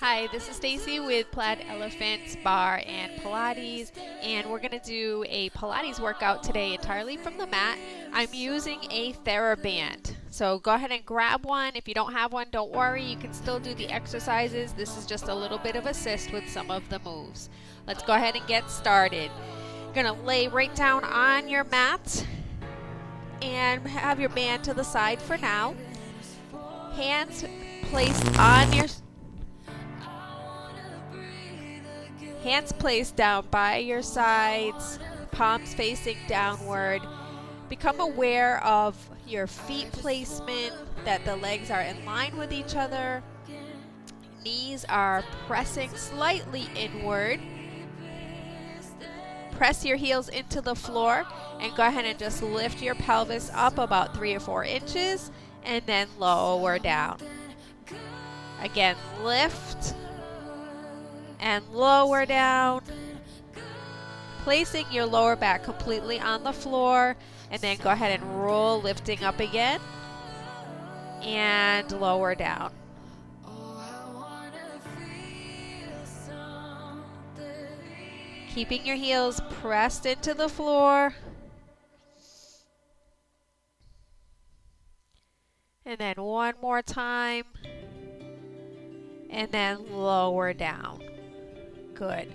Hi, this is Stacy with Plaid Elephant Bar and Pilates, and we're going to do a Pilates workout today entirely from the mat. I'm using a TheraBand, so go ahead and grab one. If you don't have one, don't worry, you can still do the exercises. This is just a little bit of assist with some of the moves. Let's go ahead and get started. You're going to lay right down on your mat and have your band to the side for now. Hands placed on your Hands placed down by your sides, palms facing downward. Become aware of your feet placement, that the legs are in line with each other. Knees are pressing slightly inward. Press your heels into the floor and go ahead and just lift your pelvis up about 3 or 4 inches and then lower down. Again, lift and lower down, placing your lower back completely on the floor, and then go ahead and roll, lifting up again and lower down. Keeping your heels pressed into the floor, and then one more time, and then lower down. Good.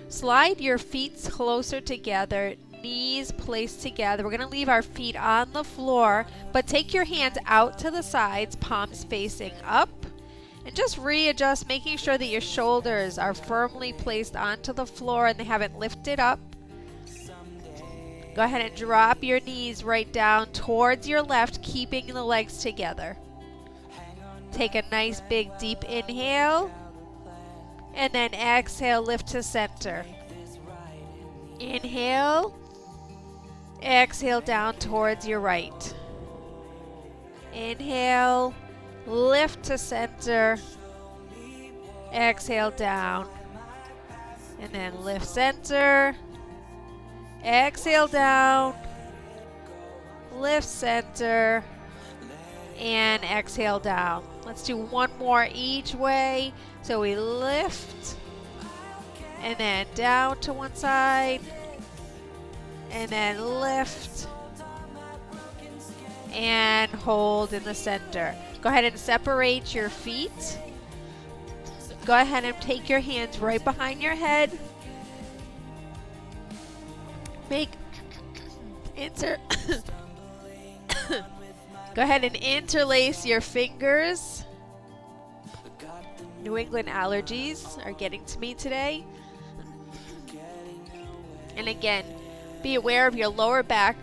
Slide your feet closer together, knees placed together. We're going to leave our feet on the floor, but take your hands out to the sides, palms facing up, and just readjust, making sure that your shoulders are firmly placed onto the floor and they haven't lifted up. Go ahead and drop your knees right down towards your left, keeping the legs together. Take a nice big deep inhale. And then exhale, lift to center. Inhale. Exhale down towards your right. Inhale. Lift to center. Exhale down. And then lift center. Exhale down. Lift center. And exhale down. Let's do one more each way. So we lift and then down to one side and then lift and hold in the center. Go ahead and separate your feet. Go ahead and take your hands right behind your head. Go ahead and interlace your fingers. New England allergies are getting to me today. And again, be aware of your lower back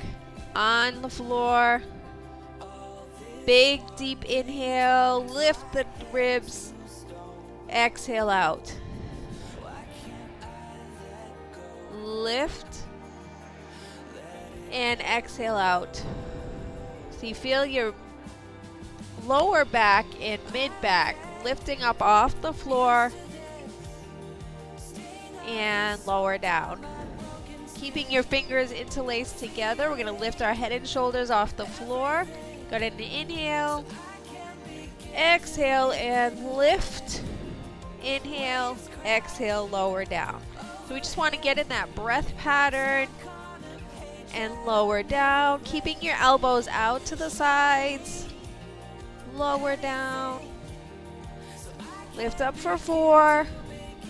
on the floor. Big deep inhale, lift the ribs, exhale out. Lift and exhale out. So you feel your lower back and mid back lifting up off the floor and lower down. Keeping your fingers interlaced together, we're going to lift our head and shoulders off the floor. Go ahead and inhale, exhale, and lift. Inhale, exhale, lower down. So we just want to get in that breath pattern and lower down, keeping your elbows out to the sides. Lower down. Lift up for 4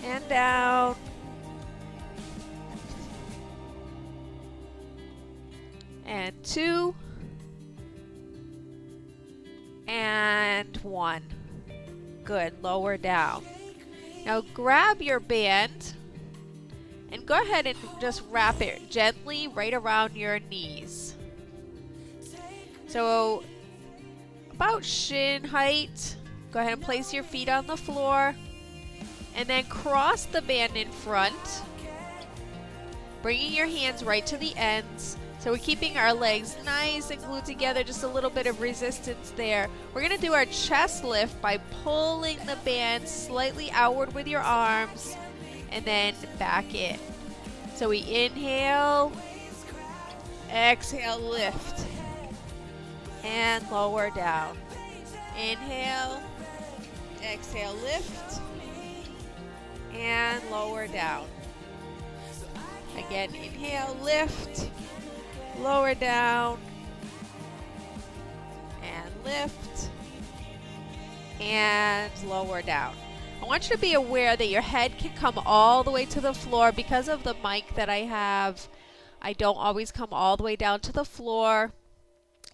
and down. And 2 and 1. Good. Lower down. Now grab your band and go ahead and just wrap it gently right around your knees. So about shin height. Go ahead and place your feet on the floor and then cross the band in front, bringing your hands right to the ends. So we're keeping our legs nice and glued together, just a little bit of resistance there. We're going to do our chest lift by pulling the band slightly outward with your arms and then back in. So we inhale, exhale, lift, and lower down. Inhale, exhale, lift, and lower down. Again, inhale, lift, lower down, and lift, and lower down. I want you to be aware that your head can come all the way to the floor. Because of the mic that I have, I don't always come all the way down to the floor.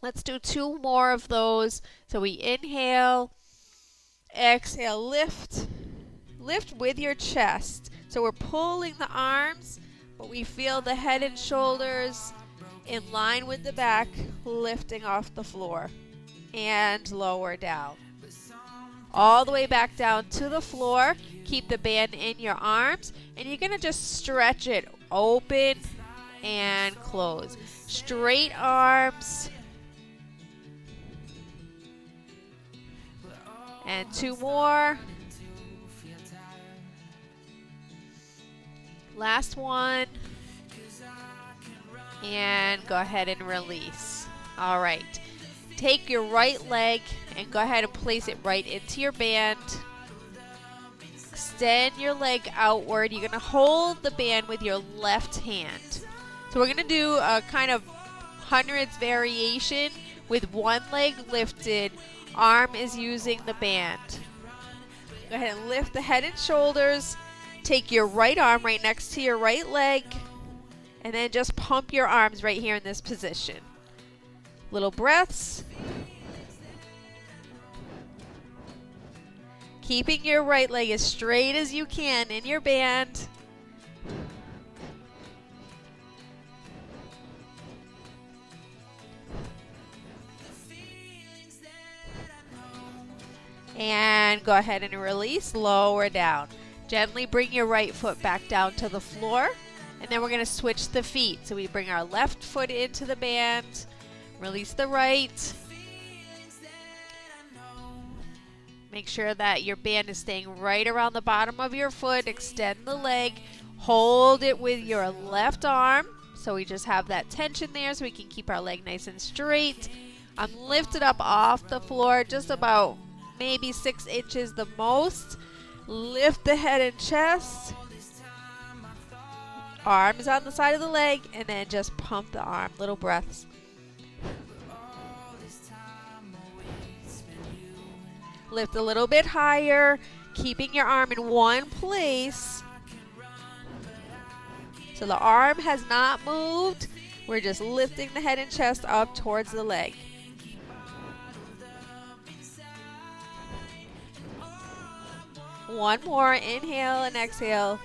Let's do 2 more of those. So we inhale, exhale, lift. Lift with your chest. So we're pulling the arms, but we feel the head and shoulders in line with the back, lifting off the floor. And lower down. All the way back down to the floor. Keep the band in your arms, and you're going to just stretch it open and close. Straight arms. And 2 more. Last one. And go ahead and release. All right. Take your right leg and go ahead and place it right into your band. Extend your leg outward. You're going to hold the band with your left hand. So we're going to do a kind of hundreds variation with one leg lifted. Arm is using the band. Go ahead and lift the head and shoulders. Take your right arm right next to your right leg. And then just pump your arms right here in this position. Little breaths. Keeping your right leg as straight as you can in your band. And go ahead and release, lower down. Gently bring your right foot back down to the floor. And then we're going to switch the feet. So we bring our left foot into the band. Release the right. Make sure that your band is staying right around the bottom of your foot. Extend the leg. Hold it with your left arm. So we just have that tension there so we can keep our leg nice and straight. I'm lifted up off the floor just about maybe 6 inches the most. Lift the head and chest. Arms on the side of the leg, and then just pump the arm. Little breaths. Lift a little bit higher, keeping your arm in one place. So the arm has not moved. We're just lifting the head and chest up towards the leg. One more. Inhale and exhale.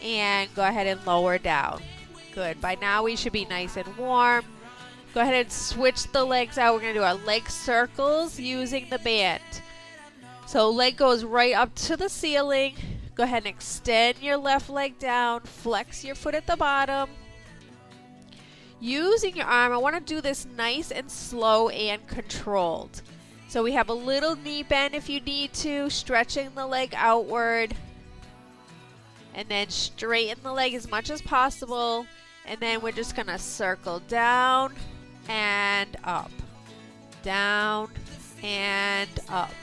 And go ahead and lower down. Good. By now we should be nice and warm. Go ahead and switch the legs out. We're going to do our leg circles using the band. So leg goes right up to the ceiling. Go ahead and extend your left leg down. Flex your foot at the bottom. Using your arm, I want to do this nice and slow and controlled. So we have a little knee bend if you need to, stretching the leg outward. And then straighten the leg as much as possible. And then we're just going to circle down and up. Down and up.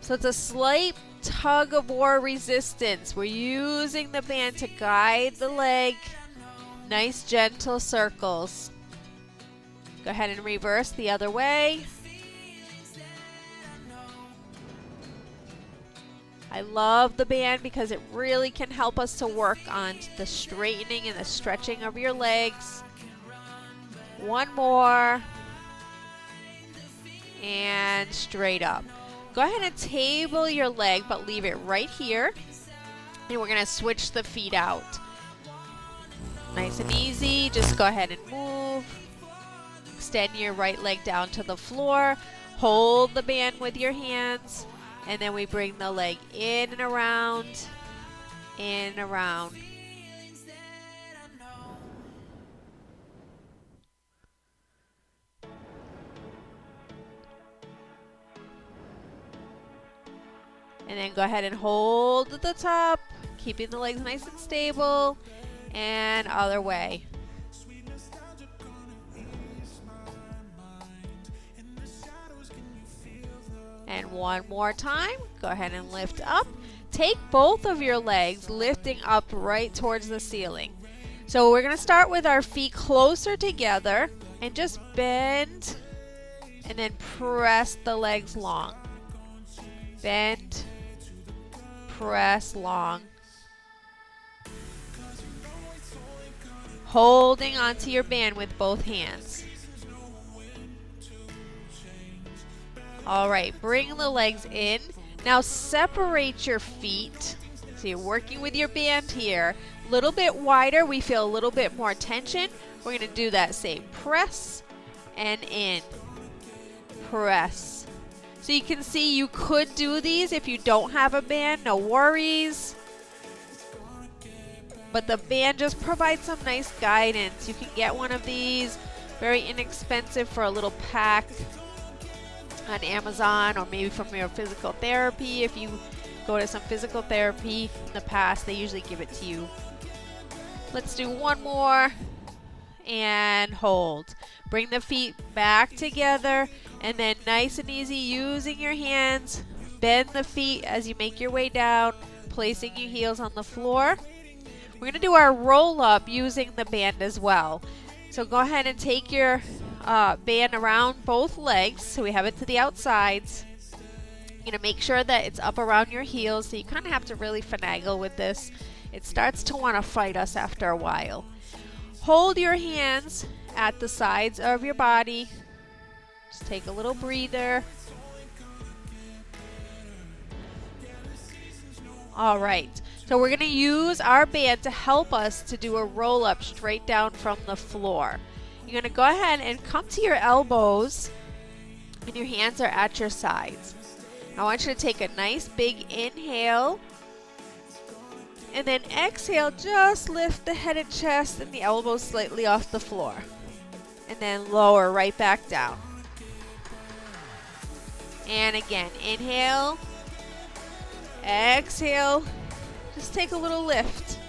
So it's a slight tug of war resistance. We're using the band to guide the leg. Nice gentle circles. Go ahead and reverse the other way. I love the band because it really can help us to work on the straightening and the stretching of your legs. One more. And straight up. Go ahead and table your leg, but leave it right here. And we're going to switch the feet out. Nice and easy. Just go ahead and move. Extend your right leg down to the floor. Hold the band with your hands. And then we bring the leg in and around, in and around. And then go ahead and hold at the top, keeping the legs nice and stable, and other way. And one more time. Go ahead and lift up. Take both of your legs, lifting up right towards the ceiling. So we're going to start with our feet closer together and just bend and then press the legs long. Bend, press long. Holding onto your band with both hands. All right, bring the legs in. Now separate your feet. So you're working with your band here. A little bit wider, we feel a little bit more tension. We're going to do that same press and in. Press. So you can see you could do these if you don't have a band, no worries. But the band just provides some nice guidance. You can get one of these, very inexpensive for a little pack on Amazon, or maybe from your physical therapy. If you go to some physical therapy in the past, they usually give it to you. Let's do one more and hold. Bring the feet back together and then nice and easy using your hands. Bend the feet as you make your way down, placing your heels on the floor. We're going to do our roll up using the band as well. So go ahead and take your band around both legs so we have it to the outsides. You're going to make sure that it's up around your heels, so you kind of have to really finagle with this. It starts to want to fight us after a while. Hold your hands at the sides of your body. Just take a little breather. All right. So we're going to use our band to help us to do a roll up straight down from the floor. You're going to go ahead and come to your elbows and your hands are at your sides. I want you to take a nice big inhale and then exhale. Just lift the head and chest and the elbows slightly off the floor and then lower right back down. And again, inhale, exhale. Just take a little lift.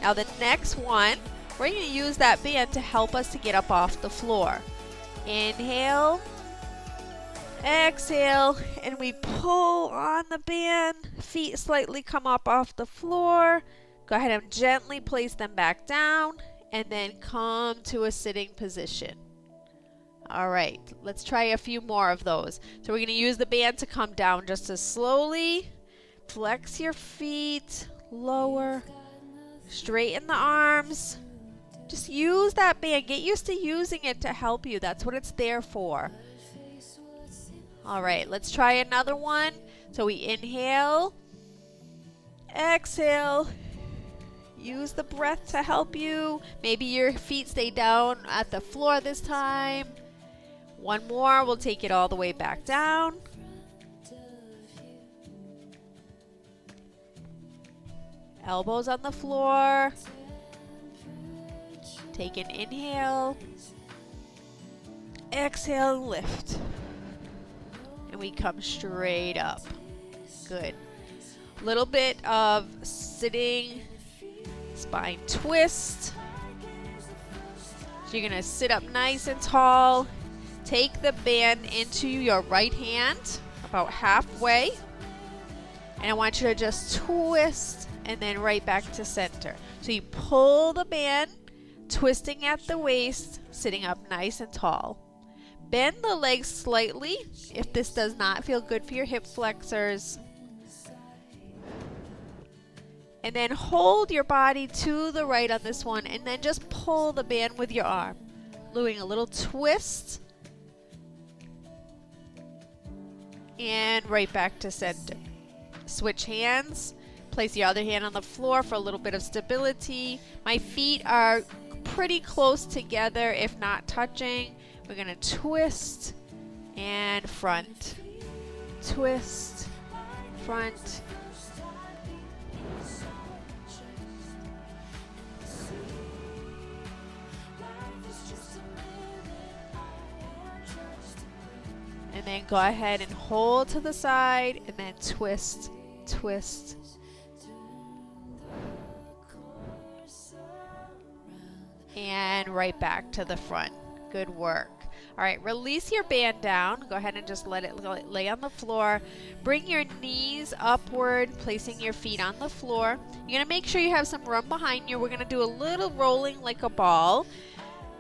Now the next one, we're going to use that band to help us to get up off the floor. Inhale, exhale, and we pull on the band. Feet slightly come up off the floor. Go ahead and gently place them back down and then come to a sitting position. All right, let's try a few more of those. So we're going to use the band to come down just as slowly. Flex your feet, lower, straighten the arms. Just use that band. Get used to using it to help you. That's what it's there for. All right, let's try another one. So we inhale, exhale. Use the breath to help you. Maybe your feet stay down at the floor this time. One more, we'll take it all the way back down. Elbows on the floor. Take an inhale. Exhale, lift. And we come straight up. Good. Little bit of sitting spine twist. So you're going to sit up nice and tall. Take the band into your right hand about halfway. And I want you to just twist and then right back to center. So you pull the band, twisting at the waist, sitting up nice and tall. Bend the legs slightly if this does not feel good for your hip flexors. And then hold your body to the right on this one and then just pull the band with your arm. Doing a little twist. And right back to center. Switch hands. Place your other hand on the floor for a little bit of stability. My feet are pretty close together, if not touching. We're going to twist and front. Twist, front. And then go ahead and hold to the side and then twist, twist. And right back to the front. Good work. All right, release your band down. Go ahead and just let it lay on the floor. Bring your knees upward, placing your feet on the floor. You're gonna make sure you have some room behind you. We're gonna do a little rolling like a ball,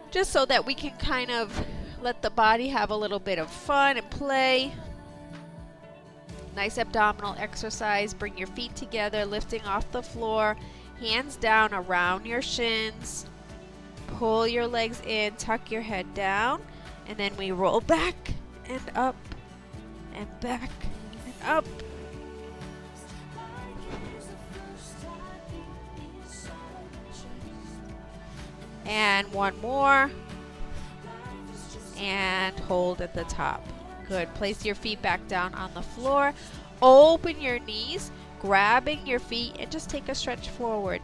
just so that we can kind of let the body have a little bit of fun and play. Nice abdominal exercise. Bring your feet together, lifting off the floor, hands down around your shins. Pull your legs in, tuck your head down. And then we roll back and up and back and up. And one more. And hold at the top. Good. Place your feet back down on the floor. Open your knees, grabbing your feet, and just take a stretch forward.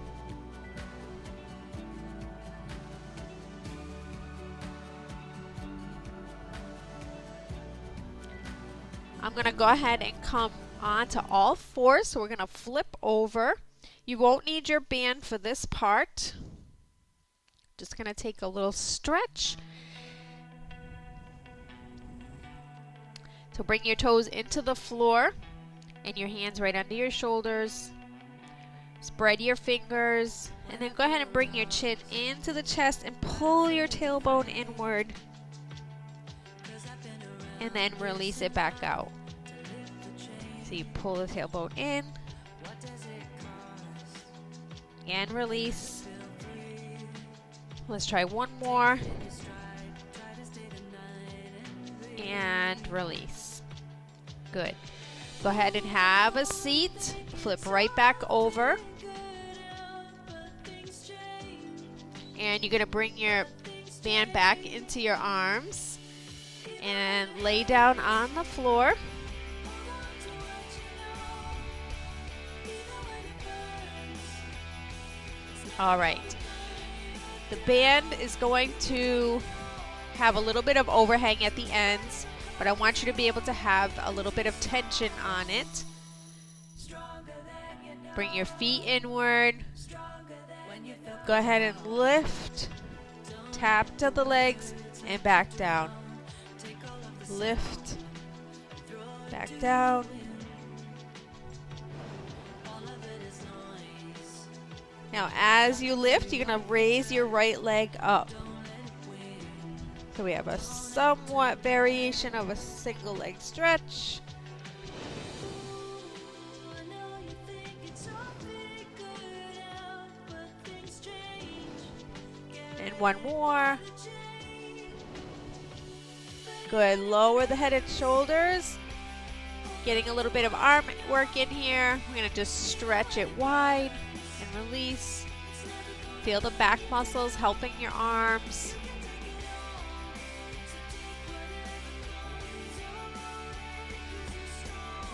I'm going to go ahead and come onto all fours, so we're going to flip over. You won't need your band for this part. Just going to take a little stretch. So bring your toes into the floor and your hands right under your shoulders. Spread your fingers, and then go ahead and bring your chin into the chest and pull your tailbone inward. And then release it back out. So you pull the tailbone in and release. Let's try one more. And release. Good. Go ahead and have a seat. Flip right back over. And you're going to bring your band back into your arms and lay down on the floor. All right. The band is going to have a little bit of overhang at the ends, but I want you to be able to have a little bit of tension on it. Bring your feet inward. Go ahead and lift. Tap to the legs and back down. Lift. Back down. Now, as you lift, you're going to raise your right leg up. So we have a somewhat variation of a single leg stretch. And one more. Good. Lower the head and shoulders. Getting a little bit of arm work in here. We're going to just stretch it wide and release. Feel the back muscles helping your arms.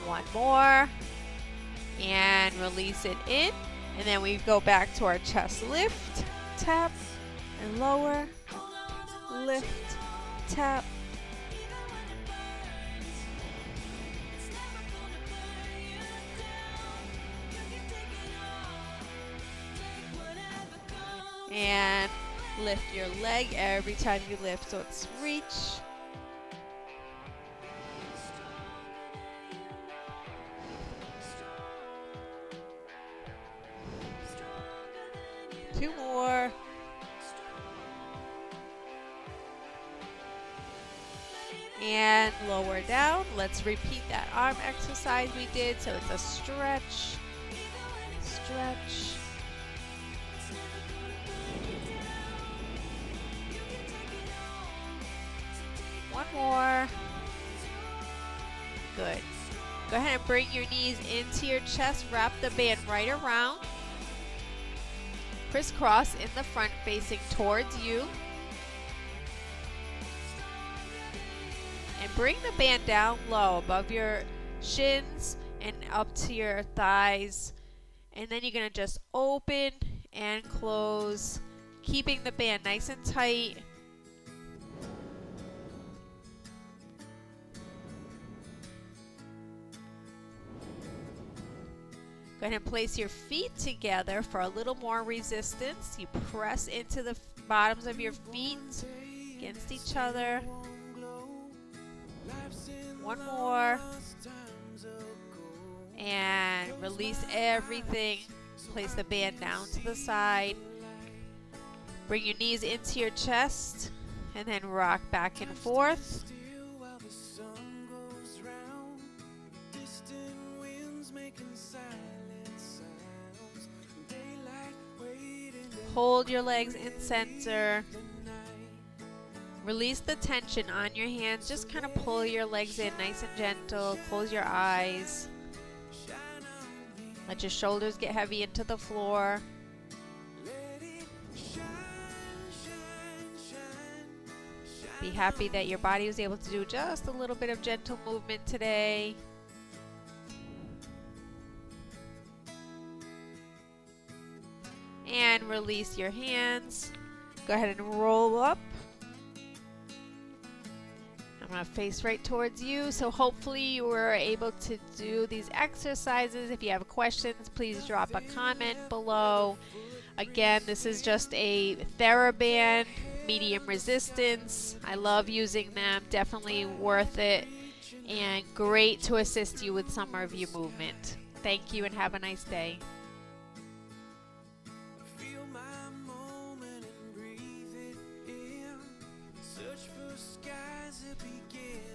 One more. And release it in. And then we go back to our chest lift. Tap and lower. Lift. Tap. And lift your leg every time you lift, so it's reach. Two more. And lower down. Let's repeat that arm exercise we did. So it's a stretch, stretch. One more. Good. Go ahead and bring your knees into your chest. Wrap the band right around. Crisscross in the front, facing towards you. And bring the band down low above your shins and up to your thighs. And then you're going to just open and close, keeping the band nice and tight. Go ahead and place your feet together for a little more resistance. You press into the bottoms of your feet against each other. one more. And release everything. Place the band down to the side. Bring your knees into your chest and then rock back and forth. Hold your legs in center. Release the tension on your hands. Just kind of pull your legs in nice and gentle. Close your eyes. Let your shoulders get heavy into the floor. Be happy that your body was able to do just a little bit of gentle movement today. And release your hands. Go ahead and roll up. I'm going to face right towards you. So hopefully you were able to do these exercises. If you have questions, please drop a comment below. Again, this is just a TheraBand, medium resistance. I love using them. Definitely worth it. And great to assist you with some of your movement. Thank you and have a nice day. Search for skies that begin.